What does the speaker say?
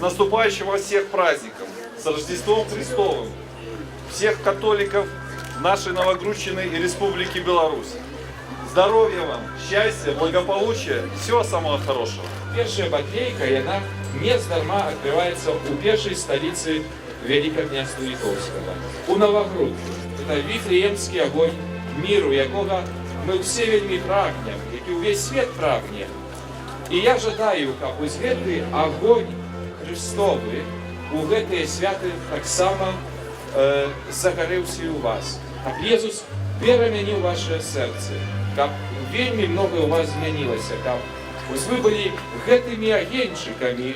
наступающим вас всех праздником, с Рождеством Христовым, всех католиков нашей Новогрудчины и Республики Беларусь. Здоровья вам, счастья, благополучия, всего самого хорошего. Першая батлейка, яна не здарма открывается у першей столицы Великого княства Литовского, у Новогрудку. Это Вифлеемский огонь миру, якого мы все вельми прагнем, який увесь свет прагне. І я жадаю, каб ось гэты огонь Христовы у гэтыя святы таксама загарэўся і у вас. Каб Езус перамяніў ваше сэрцы, каб вельмі многае у вас змянілася, каб ось вы былі гэтымі агеньчыкамі